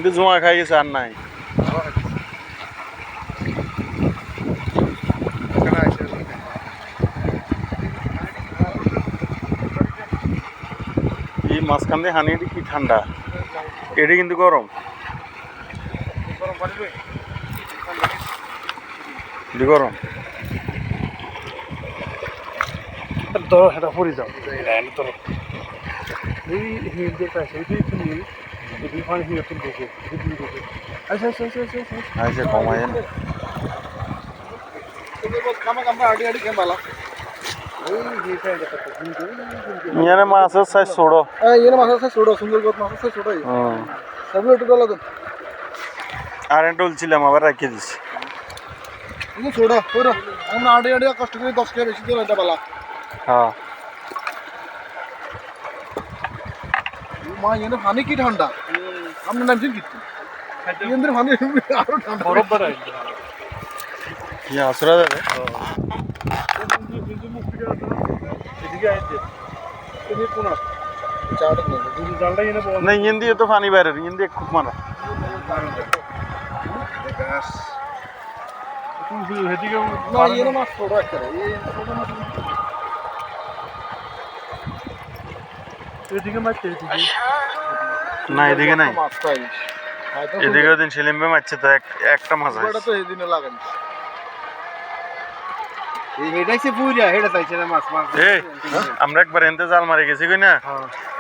কিন্তু জমা খাই গেছে আর নাই। এই মাঝখান দিয়ে হানি কি ঠান্ডা, এটি কিন্তু গরম। গরম ধরো এটা পড়ে যাও ধরো এই হিলদের কাছে এটাই তুমি দুই পানি হিল তুমি দেখে আচ্ছা আচ্ছা আচ্ছা আচ্ছা আচ্ছা কমাই না ইয়ানে মাছের সাইজ ছোট, ইয়ে মাছের সাইজ ছোট, সুন্দর মাছের সাইজ ছোট সবগুলো একটু ডলা দেন। আর একটা উলছিলাম আবার রেখে দিছি। ছোট ওরা আমরা আড়ে আড়ে কষ্ট করে 10 টাকা বেশি দিয়ে এটা বালা। হ্যাঁ মা এনে পানি কি ঠান্ডা, আমরা নামছেন কি এদের পানি আরো ঠান্ডা বরফ বাড়ায় ইয়া আসরা যাবে কিন্তু মুখ ফিরে আসো এদিকে আইতে তুমি কোনা চাটা না দুই জালটা এনে বল না, ইন দিয়ে তো পানি বাইরে, ইন দিয়ে খুব মারা গ্যাস তুমি হেদিকে না এনে মাছ ছোট একটা এই ছোট মাছ এদিকে মাছ এদিকে না, এদিকে নাই, মাছ পাই এদিকে দিন সেলিমবে মারছে তো একটা মাছ আছে। এটা তো এদিনে লাগাই এই হেডাইছে পুরিয়া হেডা তাইছে না মাছ মাছ এই আমরা একবার এনতে জাল মারি গেছি কই না,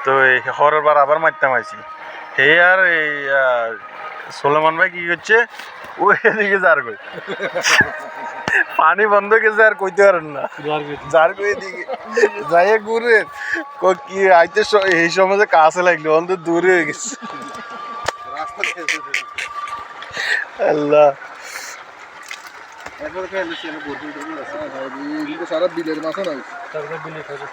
তো এই হরের বার আবার মারতাম আইছি। হে আর এই সোলেমান ভাই কি করছে, ও এদিকে যার কই পানি বন্ধ গেছে আর কইতে পারেন না, যার কই এদিকে যাইয়ে ঘুরে কি আইতে এই সমাজে কাছে লাগলো অন্ত দূরে হয়ে গেছে। আল্লাহ একবার খেয়ে নিছি না বড় বড় আছে এই সারা বিলের মাছ না সারা বিলে খাবে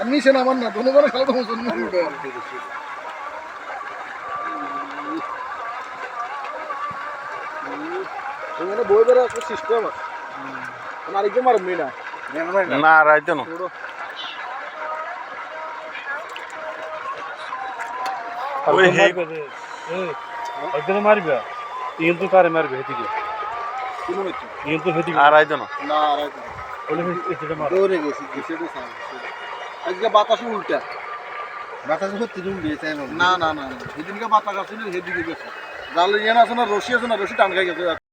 আমি সে না আমার না দোনো করে খাওয়া তো মন না উঠে এখানে বই বের একটা সিস্টেম আছে আমার একদম আর মিনা না রাইতো না ওই হে একদম মারবে কিন্তু কারে মারবে হেদিকে কোন হচ্ছে কিন্তু হেদিকে আর রাইতো না না রাইতো বলে এটা মার দৌড়ে গেছি গেছেটা সাম আজকে বাতাস উল্টা বাতাস করতে জুম দিয়েছে না না না না হেদিকে বাতাস আসলে হেদিকে গেছে জালে ইয়ে না আছে না রশি টান খাই গেছে।